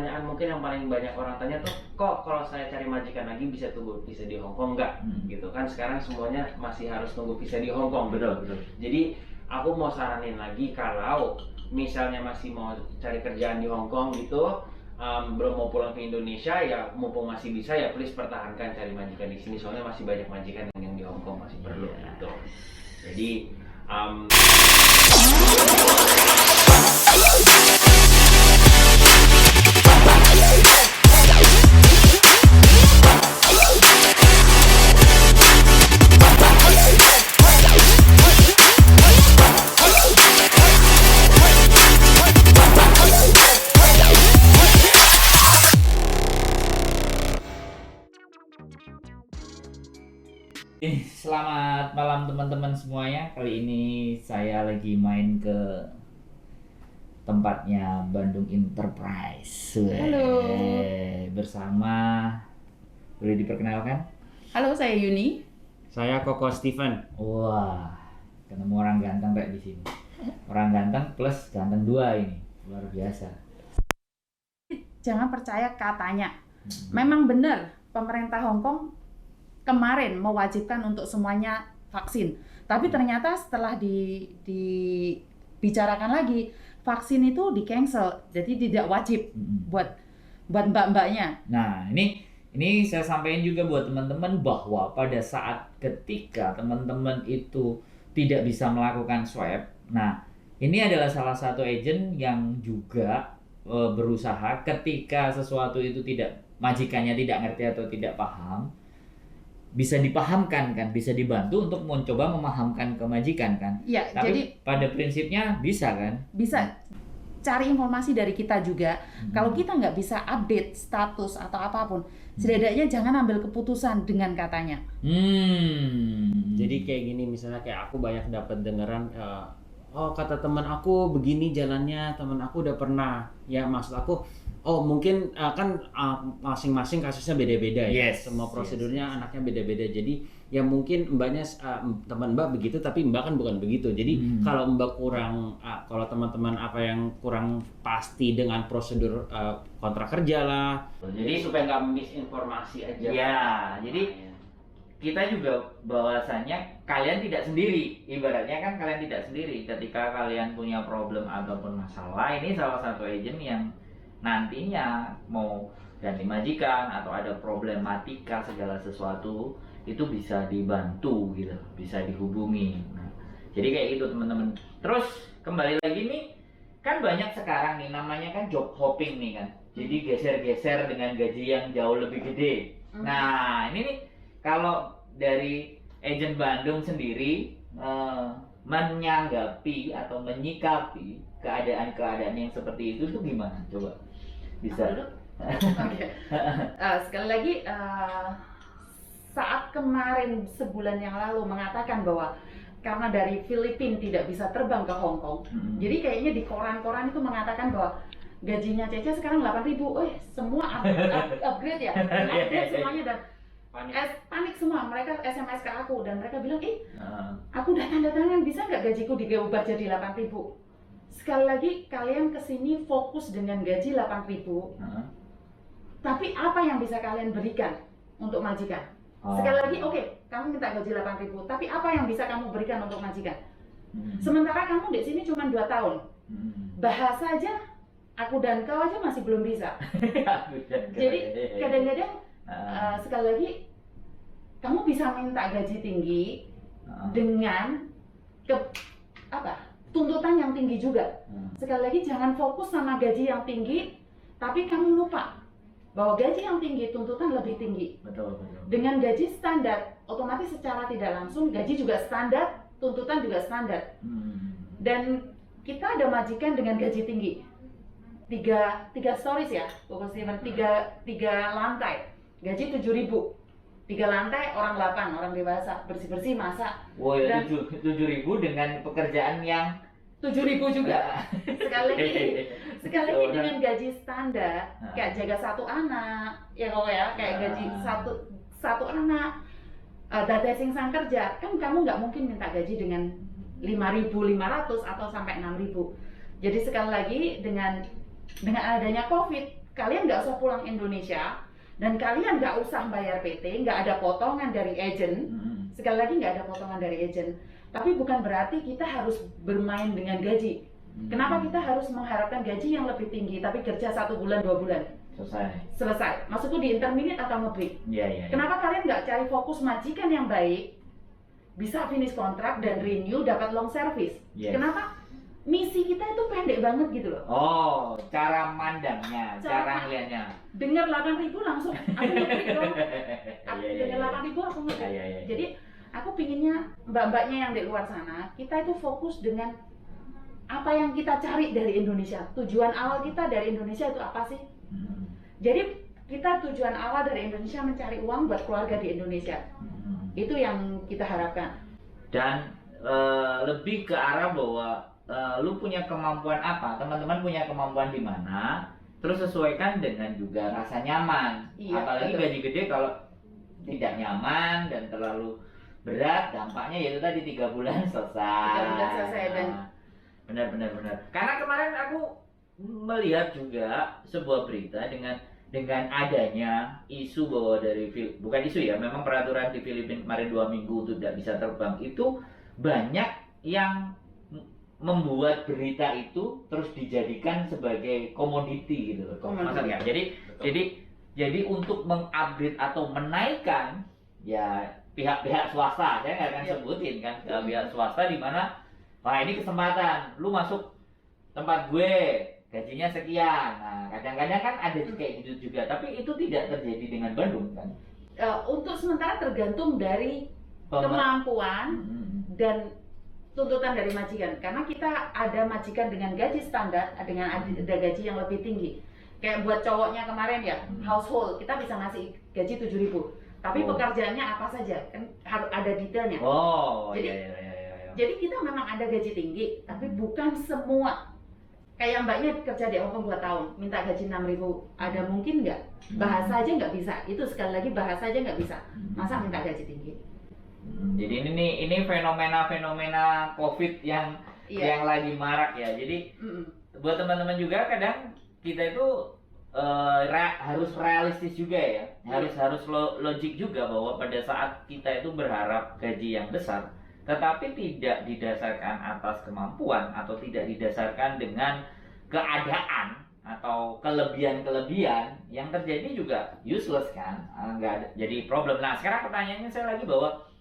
pertanyaan mungkin yang paling banyak orang tanya tuh, kok kalau saya cari majikan lagi bisa tunggu visa di Hong Kong nggak? Gitu kan sekarang semuanya masih harus tunggu visa di Hong Kong. Betul. Jadi aku mau saranin lagi kalau misalnya masih mau cari kerjaan di Hong Kong gitu, belum mau pulang ke Indonesia, ya mumpung masih bisa ya please pertahankan cari majikan di sini, soalnya masih banyak majikan yang di Hong Kong masih perlu gitu. Jadi Selamat malam teman-teman semuanya. Kali ini saya lagi main ke tempatnya Bandung Enterprise. Halo. Bersama, boleh diperkenalkan? Halo, saya Yuni. saya Koko Steven. Wah, ketemu orang ganteng kayak di sini. Orang ganteng plus ganteng dua ini, luar biasa. Jangan percaya katanya. Memang benar, pemerintah Hong Kong kemarin mewajibkan untuk semuanya vaksin. Tapi ternyata setelah dibicarakan lagi, vaksin itu di-cancel. Jadi tidak wajib buat mbak-mbaknya. Nah, ini saya sampaikan juga buat teman-teman bahwa pada saat ketika teman-teman itu tidak bisa melakukan swab, nah ini adalah salah satu agen yang juga berusaha ketika sesuatu itu majikannya tidak ngerti atau tidak paham, bisa dipahamkan kan, bisa dibantu untuk mencoba memahamkan ke majikan kan. Ya, Tapi jadi pada prinsipnya bisa kan? bisa cari informasi dari kita juga. Kalau kita nggak bisa update status atau apapun, setidaknya jangan ambil keputusan dengan katanya. Jadi kayak gini, misalnya kayak aku banyak dapat dengeran, oh kata teman aku begini jalannya, teman aku udah pernah. Ya maksud aku, oh mungkin kan masing-masing kasusnya beda-beda ya. Yes, Semua prosedurnya anaknya beda-beda. Jadi ya mungkin mbaknya teman mbak begitu, tapi mbak kan bukan begitu. Jadi kalau mbak kurang, kalau teman-teman apa yang kurang pasti dengan prosedur kontrak kerja lah. Jadi supaya nggak misinformasi aja. Ya, jadi kita juga bahwasanya kalian tidak sendiri, ibaratnya kan kalian tidak sendiri ketika kalian punya problem ataupun masalah. Ini salah satu agen yang nantinya mau ganti majikan atau ada problematika segala sesuatu itu bisa dibantu gitu, bisa dihubungi. Nah, jadi kayak gitu teman-teman. Terus kembali lagi nih, kan banyak sekarang nih namanya kan job hopping nih kan. Jadi geser-geser dengan gaji yang jauh lebih gede. Nah, ini nih kalau dari agen Bandung sendiri menyanggapi atau menyikapi keadaan-keadaan yang seperti itu tuh gimana? Coba bisa. Oke. Sekali lagi, saat kemarin sebulan yang lalu mengatakan bahwa karena dari Filipina tidak bisa terbang ke Hong Kong, jadi kayaknya di koran-koran itu mengatakan bahwa gajinya Cece sekarang 8.000. Semua upgrade ya, upgrade semuanya, dan panik semua. Mereka SMS ke aku dan mereka bilang, aku udah tanda tangan, bisa nggak gajiku diubah jadi 8.000? Sekali lagi, kalian kesini fokus dengan gaji 8.000, tapi apa yang bisa kalian berikan untuk majikan? Sekali lagi, oke, kamu minta gaji 8.000, tapi apa yang bisa kamu berikan untuk majikan? Sementara kamu di sini cuma 2 tahun, bahasa aja aku dan kau aja masih belum bisa. Jadi kadang-kadang sekali lagi, kamu bisa minta gaji tinggi dengan tuntutan yang tinggi juga. Sekali lagi, jangan fokus sama gaji yang tinggi, tapi kamu lupa bahwa gaji yang tinggi tuntutan lebih tinggi. Betul. Dengan gaji standar, otomatis secara tidak langsung gaji juga standar, tuntutan juga standar. Dan kita ada majikan dengan gaji tinggi. Tiga stories ya, Bapak Steven, tiga lantai, gaji 7.000. 3 lantai, orang 8, orang dewasa, bersih-bersih, masak. Wow, ya 7.000 dengan pekerjaan yang 7.000 juga. Sekali lagi dengan gaji standar, kayak jaga 1 anak, ya kok ya, kayak gaji satu anak, dadasing sang kerja, kan kamu nggak mungkin minta gaji dengan 5.500 atau sampai 6.000. Jadi sekali lagi dengan adanya COVID, kalian nggak usah pulang Indonesia dan kalian nggak usah bayar PT, nggak ada potongan dari agent. Sekali lagi nggak ada potongan dari agent. Tapi bukan berarti kita harus bermain dengan gaji. Kenapa kita harus mengharapkan gaji yang lebih tinggi tapi kerja 1 bulan 2 bulan? Selesai. Maksudku di interminate atau ngebreak. Kenapa kalian nggak cari fokus majikan yang baik, bisa finish kontrak dan renew dapat long service? Kenapa? Misi kita itu pendek banget gitu loh. Oh, cara mandangnya, cara ngeliatnya. Dengar 8.000 langsung aku ngebreak dong. Dengar 8.000 aku ngebreak. Jadi aku pinginnya mbak-mbaknya yang di luar sana, kita itu fokus dengan apa yang kita cari dari Indonesia. Tujuan awal kita dari Indonesia itu apa sih? Jadi kita tujuan awal dari Indonesia mencari uang buat keluarga di Indonesia. Itu yang kita harapkan. Dan lebih ke arah bahwa lu punya kemampuan apa, teman-teman punya kemampuan di mana, terus sesuaikan dengan juga rasa nyaman. Apalagi gaji gede kalau tidak nyaman dan terlalu berat, dampaknya yaitu tadi 3 bulan selesai. 3 bulan selesai dan benar. Karena kemarin aku melihat juga sebuah berita dengan adanya isu bahwa bukan isu ya, memang peraturan di Filipina kemarin 2 minggu tidak bisa terbang, itu banyak yang membuat berita itu terus dijadikan sebagai komoditi gitu loh. Maksudnya jadi untuk mengupgrade atau menaikkan ya pihak-pihak swasta, saya nggak akan sebutin kan, pihak swasta di mana wah ini kesempatan, lu masuk tempat gue, gajinya sekian. Nah, kadang-kadang kan ada kayak gitu juga, tapi itu tidak terjadi dengan Bandung kan? Untuk sementara tergantung dari kemampuan dan tuntutan dari majikan. Karena kita ada majikan dengan gaji standar, dengan ada gaji yang lebih tinggi. Kayak buat cowoknya kemarin ya, household, kita bisa ngasih gaji 7.000. Tapi pekerjaannya apa saja, kan harus ada detailnya. Jadi kita memang ada gaji tinggi, tapi bukan semua. Kayak mbaknya kerja di Hongkong 2 tahun, minta gaji 6.000, ada mungkin nggak? Bahasa aja nggak bisa, itu sekali lagi bahasa aja nggak bisa. Masa minta gaji tinggi? Jadi ini fenomena COVID yang lagi marak ya. Jadi buat teman-teman juga kadang kita itu harus realistis juga ya, harus logik juga bahwa pada saat kita itu berharap gaji yang besar, tetapi tidak didasarkan atas kemampuan atau tidak didasarkan dengan keadaan atau kelebihan yang terjadi juga useless kan, nggak ada, jadi problem. Nah sekarang pertanyaannya saya lagi bahwa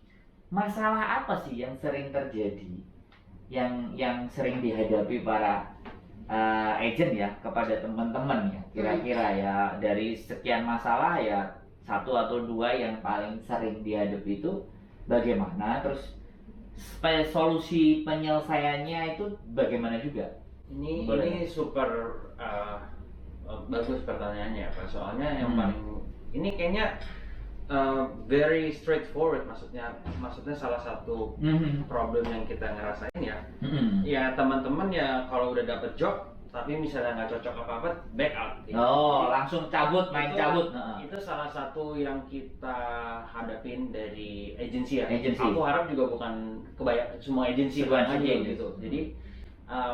masalah apa sih yang sering terjadi, yang sering dihadapi para agent ya kepada teman-teman ya, kira-kira ya dari sekian masalah ya 1 atau 2 yang paling sering dihadapi itu bagaimana, terus solusi penyelesaiannya itu bagaimana juga? Ini super bagus pertanyaannya Pak, soalnya yang paling ini kayaknya very straightforward, maksudnya salah satu problem yang kita ngerasain ya, ya teman-teman ya kalau udah dapet job tapi misalnya nggak cocok apa-apa, back out. Langsung cabut, cabut. Itu salah satu yang kita hadapin dari agensi ya. Agensi. Aku harap juga bukan semua agensi aja gitu. Jadi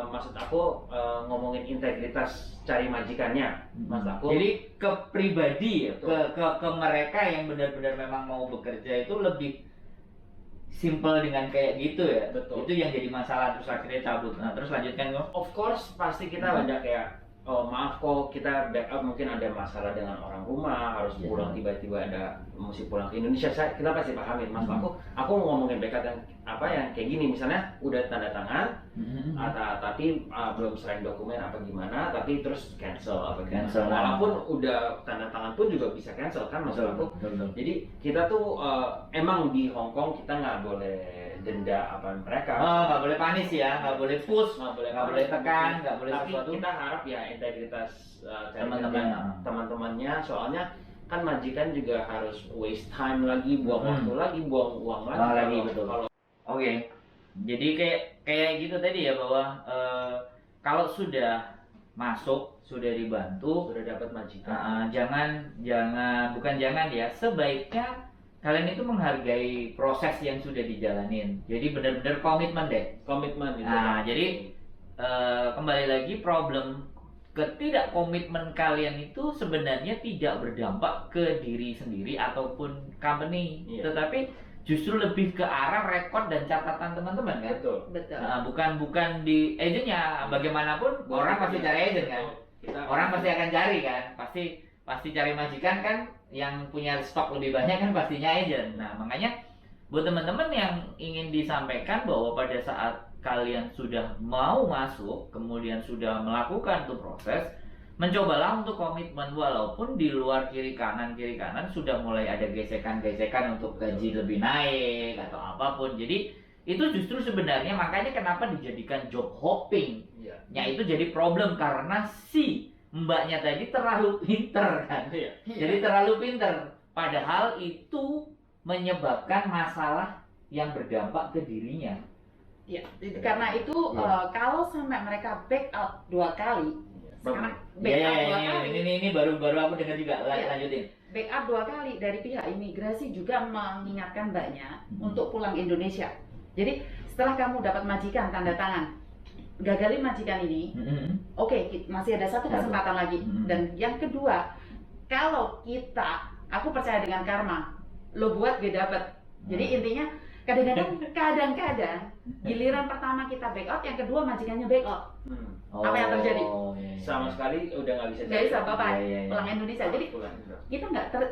maksud aku ngomongin integritas cari majikannya, maksud aku. Jadi ke pribadi ya, ke mereka yang benar-benar memang mau bekerja itu lebih simple dengan kayak gitu ya. Betul. Itu yang jadi masalah, terus akhirnya cabut. Nah terus lanjutkan kok. Of course pasti kita banyak kayak, oh maaf kok kita backup mungkin ada masalah dengan orang rumah, harus pulang tiba-tiba mesti pulang ke Indonesia, kita pasti pahamin. Mas aku ngomongin backup yang kayak gini, misalnya udah tanda tangan tapi belum serahin dokumen apa gimana, tapi terus cancel walaupun udah tanda tangan pun juga bisa cancel kan, maksud aku. Jadi kita tuh emang di Hong Kong kita nggak boleh denda apa mereka, nggak boleh panis ya, nggak boleh push, nggak boleh tekan, nggak boleh tapi sesuatu. kita harap ya integritas teman-temannya, soalnya kan majikan juga harus waste time lagi, buang waktu lagi, buang uang lagi. Betul. Oke. Jadi kayak gitu tadi ya, bahwa kalau sudah masuk, sudah dibantu, sudah dapat majikan, jangan sebaiknya kalian itu menghargai proses yang sudah dijalanin. Jadi benar-benar komitmen deh. Komitmen itu. Nah, jadi kembali lagi problem ketidakkomitmen kalian itu sebenarnya tidak berdampak ke diri sendiri ataupun company, Iya. tetapi justru lebih ke arah rekod dan catatan teman-teman kan. Betul. Betul. Nah, bukan di agentnya, bagaimanapun orang pasti cari agent kan. Orang pasti akan cari kan, pasti cari majikan kan, yang punya stok lebih banyak kan pastinya agent. Nah makanya buat teman-teman yang ingin disampaikan bahwa pada saat kalian sudah mau masuk, kemudian sudah melakukan tuh proses, mencobalah untuk komitmen walaupun di luar kiri kanan sudah mulai ada gesekan-gesekan untuk gaji lebih naik atau apapun. Jadi itu justru sebenarnya makanya kenapa dijadikan job hopping. Iya. Ya itu jadi problem karena si mbaknya tadi terlalu pinter kan. Iya. Jadi terlalu pinter. Padahal itu menyebabkan masalah yang berdampak ke dirinya. Ya, karena itu Iya. kalau sampai mereka back out 2 kali, sekarang back Ya, out 2 kali, ini baru aku dengar juga. Iya. Lanjutin. back out 2 kali dari pihak imigrasi juga mengingatkan mbaknya untuk pulang Indonesia. Jadi setelah kamu dapat majikan tanda tangan, gagalin majikan ini, oke, masih ada satu kesempatan lagi. Dan yang kedua, kalau aku percaya dengan karma, lo buat gue dapet. Jadi intinya kadang-kadang giliran pertama kita back out, yang kedua majikannya back out. Apa yang terjadi? Sama sekali udah nggak bisa. Nggak bisa apa-apa, Iya. pulang Indonesia. Jadi Pulang. kita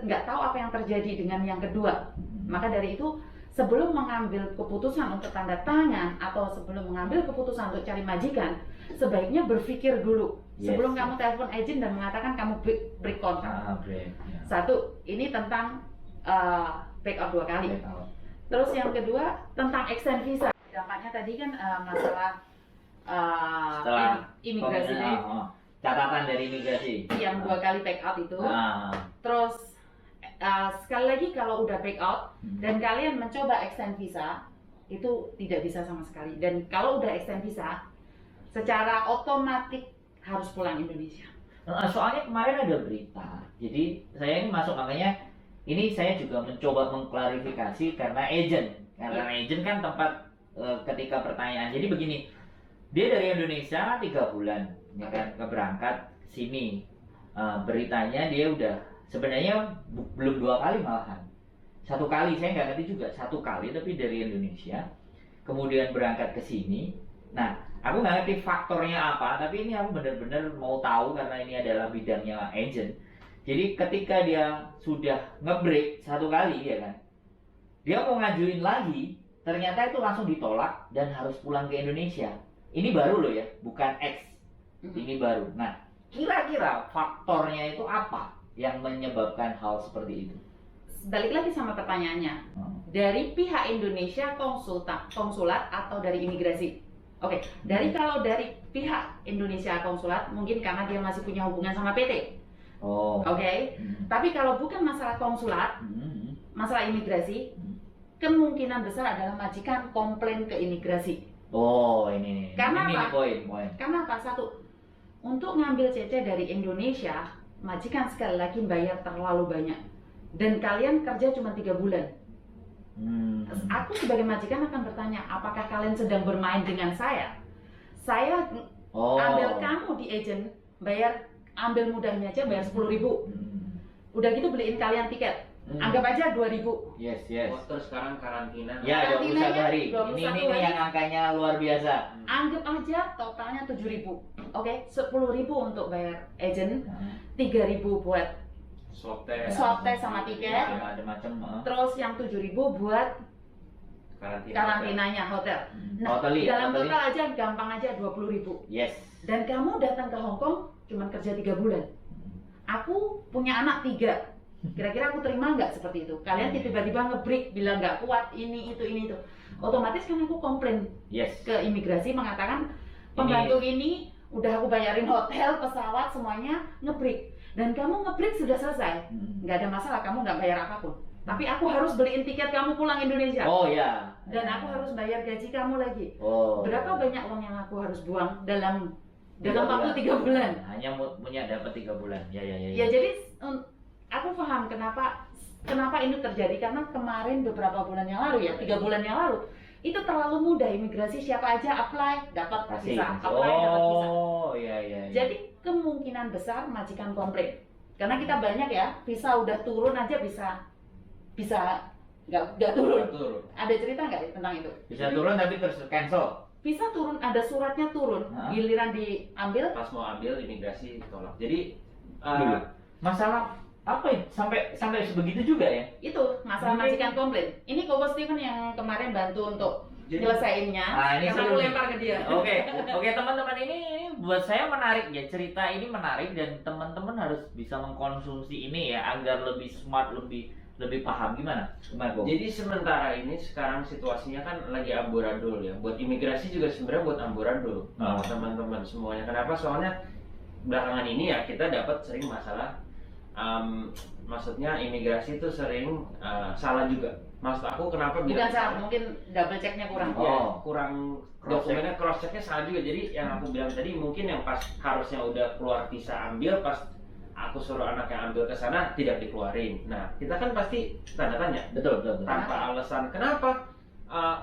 nggak tahu apa yang terjadi dengan yang kedua. Maka dari itu sebelum mengambil keputusan untuk tanda tangan atau sebelum mengambil keputusan untuk cari majikan, sebaiknya berpikir dulu sebelum kamu telepon agent dan mengatakan kamu break kontrak. Satu, ini tentang back out 2 kali. Terus yang kedua tentang extend visa. Dampaknya tadi kan masalah Setelah imigrasi tadi, catatan dari imigrasi yang 2 kali back out itu. Terus sekali lagi kalau udah back out dan kalian mencoba extend visa, itu tidak bisa sama sekali. Dan kalau udah extend visa, secara otomatis harus pulang Indonesia. Soalnya kemarin ada berita, jadi saya ini masuk, makanya ini saya juga mencoba mengklarifikasi karena agent kan tempat ketika pertanyaan. Jadi begini, dia dari Indonesia 3 bulan, ya kan, keberangkat sini. Beritanya dia udah sebenarnya belum 2 kali malahan, 1 kali, saya nggak ngerti juga, 1 kali tapi dari Indonesia, kemudian berangkat ke sini. Nah, aku nggak ngerti faktornya apa, tapi ini aku benar-benar mau tahu karena ini adalah bidangnya agent. Jadi ketika dia sudah ngebreak 1 kali, ya kan, dia mau ngajuin lagi, ternyata itu langsung ditolak dan harus pulang ke Indonesia. Ini baru loh ya, bukan X, ini baru. Nah, kira-kira faktornya itu apa yang menyebabkan hal seperti itu? Balik lagi sama pertanyaannya, dari pihak Indonesia konsulat atau dari imigrasi? Oke, kalau dari pihak Indonesia konsulat, mungkin karena dia masih punya hubungan sama PT. Oke. Tapi kalau bukan masalah konsulat, masalah imigrasi, kemungkinan besar adalah majikan komplain ke imigrasi. Ini Karena apa? poin. Karena apa? Satu, untuk ngambil CC dari Indonesia, majikan sekali lagi bayar terlalu banyak. Dan kalian kerja cuma 3 bulan. Aku sebagai majikan akan bertanya, apakah kalian sedang bermain dengan saya? Saya ambil kamu di agent, ambil mudahnya aja bayar 10.000. Udah gitu beliin kalian tiket. Anggap aja 2.000. Yes. Terus sekarang karantina. Ya, 21 hari. 21 Ini yang angkanya luar biasa. Anggap aja totalnya 7.000. Oke, 10.000 untuk bayar agent, 3.000 buat Swab tes sama tiket. Ada macam. Terus yang 7.000 buat karantinanya hotel. Nah, dalam total aja gampang aja 20.000. Yes. Dan kamu datang ke Hong Kong cuman kerja 3 bulan. Aku punya anak 3. Kira-kira aku terima nggak seperti itu? Kalian tiba-tiba nge-break, bilang nggak kuat, ini itu. Otomatis kan aku komplain ke imigrasi mengatakan pembantu ini udah aku bayarin hotel, pesawat, semuanya nge-break. Dan kamu nge-break sudah selesai. Nggak ada masalah, kamu nggak bayar apapun. Tapi aku harus beliin tiket kamu pulang Indonesia. Dan aku harus bayar gaji kamu lagi. Berapa banyak uang yang aku harus buang dalam waktu 3 bulan? Hanya punya dapat 3 bulan. Ya jadi aku paham kenapa ini terjadi, karena kemarin beberapa bulan yang lalu ya, 3 bulan yang lalu, itu terlalu mudah. Imigrasi siapa aja apply dapat Pasti. visa, apply dapat visa. Oh, iya iya. iya. Jadi kemungkinan besar majikan komplain. Karena kita banyak ya, visa udah turun aja bisa nggak turun. Ada cerita nggak tentang itu? Bisa turun tapi terus cancel. Visa turun, ada suratnya turun, giliran diambil Pas mau ambil imigrasi ditolak. Jadi Dulu. Masalah apa ya? Sampai sebegitu juga ya? itu masalah majikan komplain. Ini Koko Steven yang kemarin bantu untuk nyelesainnya. Nah, ini karena seru aku nih. lempar ke dia. Oke teman-teman, ini buat saya menarik ya, cerita ini menarik dan teman-teman harus bisa mengkonsumsi ini ya agar lebih smart, lebih paham. Gimana Kok? Jadi sementara ini sekarang situasinya kan lagi amburadul ya. Buat imigrasi juga sebenarnya buat amburadul teman-teman semuanya. Kenapa? Soalnya belakangan ini ya kita dapat sering masalah. Maksudnya imigrasi itu sering salah juga. Maksud aku kenapa Bukan salah, mungkin double checknya kurang. Ya, kurang Cross check. dokumennya, cross checknya salah juga. Jadi yang aku bilang tadi mungkin yang pas harusnya udah keluar visa ambil, pas aku suruh anak yang ambil ke sana tidak dikeluarin. Nah kita kan pasti tanda tanya Betul. tanpa alasan. Kenapa?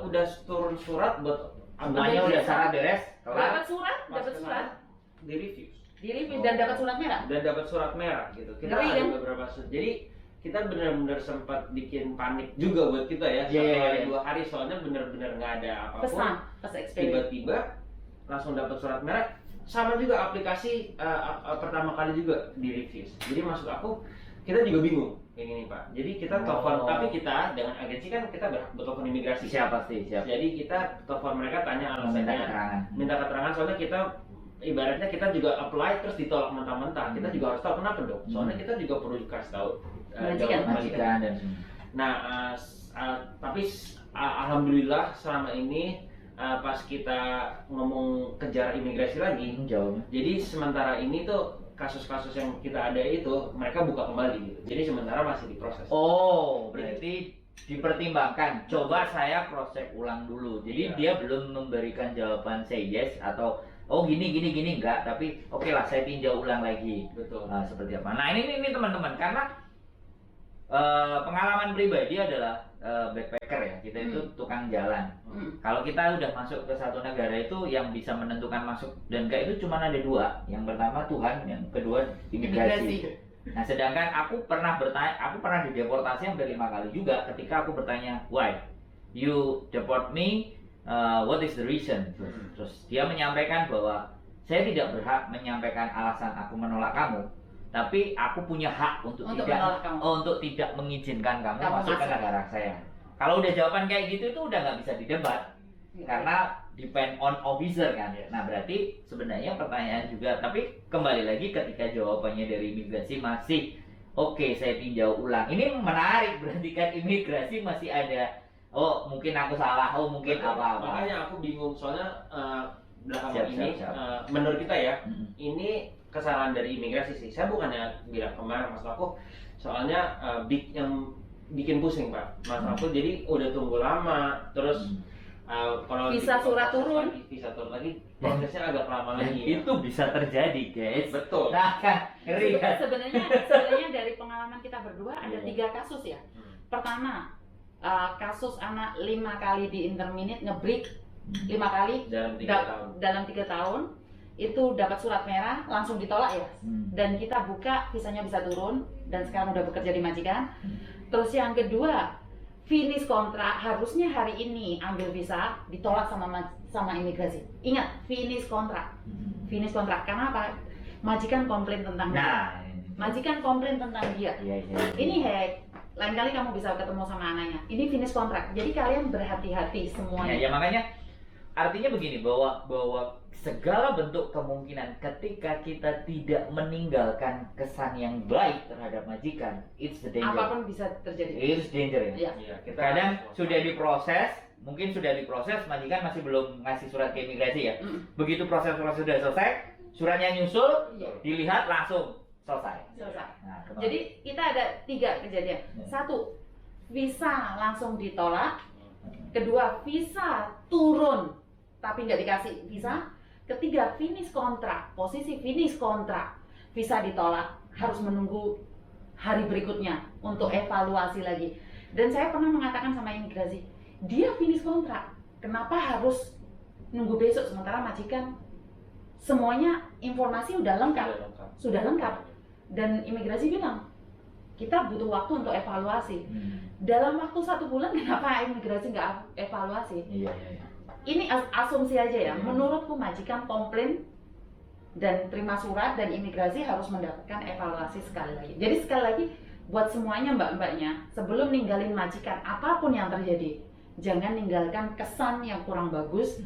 Udah turun surat buat Semuanya udah sana beres, kelar. Dapat surat, di review dan dapat surat merah. dan dapat surat merah gitu. Kita Ngeri, ada kan? beberapa jadi kita benar-benar sempat bikin panik juga buat kita ya. Iya. 2 hari soalnya benar-benar nggak ada apapun. Pesan, pas experience. Tiba-tiba langsung dapat surat merah. Sama juga aplikasi pertama kali juga di review. Jadi maksud aku kita juga bingung kayak gini Pak. Jadi kita telepon, tapi kita dengan agensi kan kita berhak telepon imigrasi. Siap. Jadi kita telepon mereka tanya Minta alasannya, keterangan. minta keterangan soalnya kita ibaratnya kita juga apply terus ditolak mentah-mentah. Kita juga harus tahu kenapa dong. Soalnya kita juga perlu kasih tahu Majikan dan Nah, tapi alhamdulillah selama ini pas kita ngomong kejar imigrasi lagi, jawabnya. jadi sementara ini tuh kasus-kasus yang kita ada itu mereka buka kembali gitu. Jadi sementara masih diproses. Oh, berarti dipertimbangkan. Coba saya cross check ulang dulu. Jadi Iya. dia belum memberikan jawaban say yes atau oh gini enggak, tapi oke lah saya tinjau ulang lagi. Betul. Seperti apa. Nah, ini teman-teman, karena pengalaman pribadi adalah backpacker ya. Kita itu tukang jalan. Kalau kita udah masuk ke satu negara itu yang bisa menentukan masuk dan enggak itu cuma ada 2. Yang pertama Tuhan, yang kedua imigrasi. Nah, sedangkan aku pernah dideportasi hampir 5 kali juga ketika aku bertanya, why you deport me? What is the reason? Terus dia menyampaikan bahwa saya tidak berhak menyampaikan alasan aku menolak kamu, tapi aku punya hak untuk tidak mengizinkan kamu masuk ke negara saya. Kalau udah jawaban kayak gitu itu udah nggak bisa didebat karena depend on officer kan. Nah, berarti sebenarnya pertanyaan juga, tapi kembali lagi ketika jawabannya dari imigrasi masih oke, saya tinjau ulang. Ini menarik, berarti kan imigrasi masih ada oh mungkin aku salah, oh mungkin apa-apa. Makanya aku bingung soalnya belakangan Siap. menurut kita ya, ini kesalahan dari imigrasi sih. Saya bukannya bilang kemarin, maksud aku soalnya yang bikin pusing Pak. Maksud aku jadi udah tunggu lama, terus kalau visa surat turun lagi, prosesnya agak lama lagi. Itu bisa terjadi, guys. Betul. Nah, kan ngeri kan? Sebenarnya dari pengalaman kita berdua ada 3 kasus ya. Pertama, kasus anak 5 kali di interminate ngebreak 5 kali dalam 3 tahun itu dapat surat merah langsung ditolak ya. Dan kita buka visanya bisa turun dan sekarang udah bekerja di majikan. Terus yang kedua, finish kontrak harusnya hari ini ambil visa ditolak sama imigrasi. Ingat, finish kontrak. Finish kontrak karena apa? Majikan komplain tentang dia. Majikan komplain tentang dia. Ini hack. Lain kali kamu bisa ketemu sama anaknya. Ini finish kontrak. Jadi kalian berhati-hati semuanya. Ya makanya artinya begini, bahwa segala bentuk kemungkinan ketika kita tidak meninggalkan kesan yang baik terhadap majikan, it's the danger. Apapun bisa terjadi. It's danger ya. Iya. Kadang sudah diproses, majikan masih belum ngasih surat ke imigrasi ya. Begitu proses sudah selesai, suratnya nyusul, dilihat langsung selesai. Nah, jadi kita ada 3 kejadian. 1, visa langsung ditolak. Kedua, visa turun tapi nggak dikasih visa. Ketiga, finish kontrak. Posisi finish kontrak, visa ditolak, harus menunggu hari berikutnya untuk evaluasi lagi. Dan saya pernah mengatakan sama imigrasi, dia finish kontrak, kenapa harus nunggu besok sementara majikan semuanya informasi udah lengkap, sudah lengkap. Dan imigrasi bilang kita butuh waktu untuk evaluasi. Dalam waktu 1 bulan kenapa imigrasi nggak evaluasi? Iya. Ini asumsi aja ya. Menurutku majikan komplain dan terima surat dan imigrasi harus mendapatkan evaluasi sekali lagi. Jadi sekali lagi buat semuanya mbak-mbaknya, sebelum ninggalin majikan apapun yang terjadi, jangan ninggalkan kesan yang kurang bagus.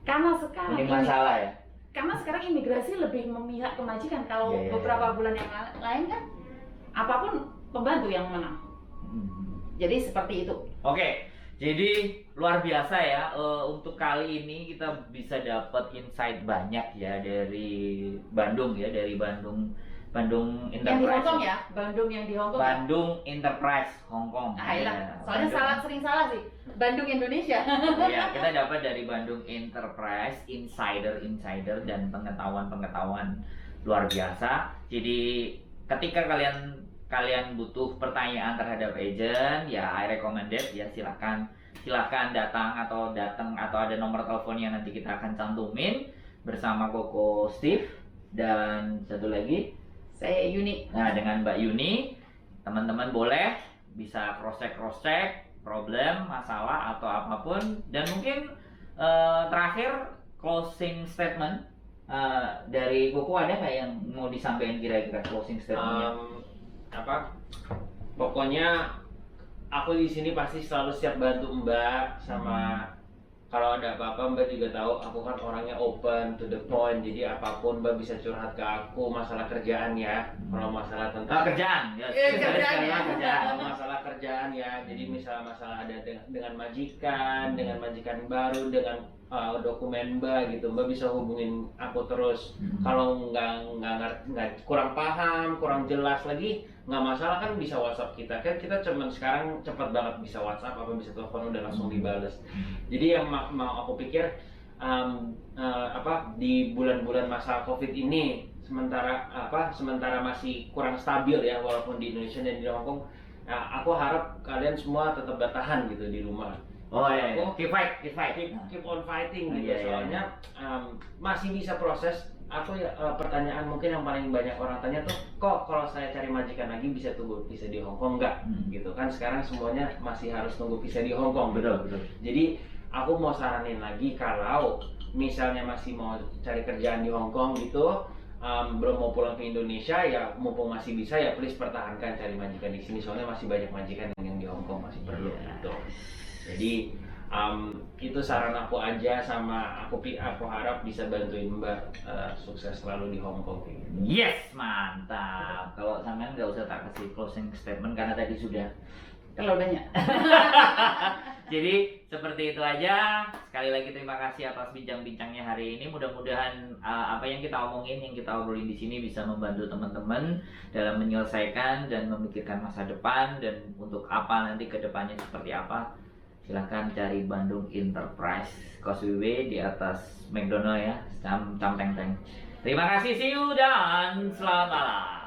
Karena sekarang Ini masalah ya. karena sekarang imigrasi lebih memihak ke majikan. Kalau Iya. beberapa bulan yang lain kan apapun pembantu yang menang. Jadi seperti itu. Oke, jadi luar biasa ya. Untuk kali ini kita bisa dapat insight banyak ya dari Bandung ya, dari Bandung Yang di Enterprise. Hongkong ya, Bandung yang di Hongkong. Bandung Enterprise Hongkong. Ah, iya. Soalnya Bandung. sering salah sih. Bandung Indonesia. Iya, kita dapat dari Bandung Enterprise insider dan pengetahuan luar biasa. Jadi ketika kalian butuh pertanyaan terhadap agent, ya I recommended ya silakan datang atau ada nomor teleponnya nanti kita akan cantumin bersama Koko Steve dan satu lagi Saya Yuni. Nah, dengan Mbak Yuni, teman-teman boleh bisa cross-check problem, masalah, atau apapun. Dan mungkin terakhir, closing statement dari Koko ada nggak yang mau disampaikan kira-kira closing statementnya? Pokoknya aku di sini pasti selalu siap bantu Mbak sama kalau ada apa-apa Mbak juga tahu aku kan orangnya open to the point, jadi apapun Mbak bisa curhat ke aku masalah kerjaan ya. Kalau masalah tentang Kerjaan, ya. Kerjaan ya. Kerjaan. kalau masalah kerjaan ya, jadi masalah ada dengan majikan baru, dengan dokumen Mbak gitu, Mbak bisa hubungin aku terus. Kalau nggak kurang paham, kurang jelas lagi, nggak masalah kan bisa WhatsApp kita. Kan kita cuman sekarang cepat banget bisa WhatsApp apa bisa telepon udah langsung dibales. Jadi yang mau aku pikir di bulan-bulan masa COVID ini sementara masih kurang stabil ya walaupun di Indonesia dan di Hongkong, aku harap kalian semua tetap bertahan gitu di rumah. Oh iya, keep fight. Keep on fighting gitu. Iya, iya. Soalnya masih bisa proses. Aku pertanyaan mungkin yang paling banyak orang tanya tuh, kok kalau saya cari majikan lagi bisa tunggu visa di Hongkong nggak? Gitu kan sekarang semuanya masih harus tunggu visa di Hongkong. Betul. Jadi aku mau saranin lagi kalau misalnya masih mau cari kerjaan di Hongkong gitu, belum mau pulang ke Indonesia ya, mumpung masih bisa ya please pertahankan cari majikan di sini, soalnya masih banyak majikan yang di Hongkong masih perlu gitu. Jadi itu saran aku aja, sama aku harap bisa bantuin Mbak sukses selalu di Hongkong kayak gitu. Yes, mantap. Kalau sampean nggak usah tak kasih closing statement karena tadi sudah. Kalau banyak. Jadi seperti itu aja. Sekali lagi terima kasih atas bincang-bincangnya hari ini. Mudah-mudahan apa yang kita omongin, yang kita obrolin di sini bisa membantu teman-teman dalam menyelesaikan dan memikirkan masa depan dan untuk apa nanti ke depannya seperti apa. Silahkan cari Bandung Enterprise Causeway di atas McDonald ya, Cam Teng Teng. Terima kasih, see you dan selamat malam.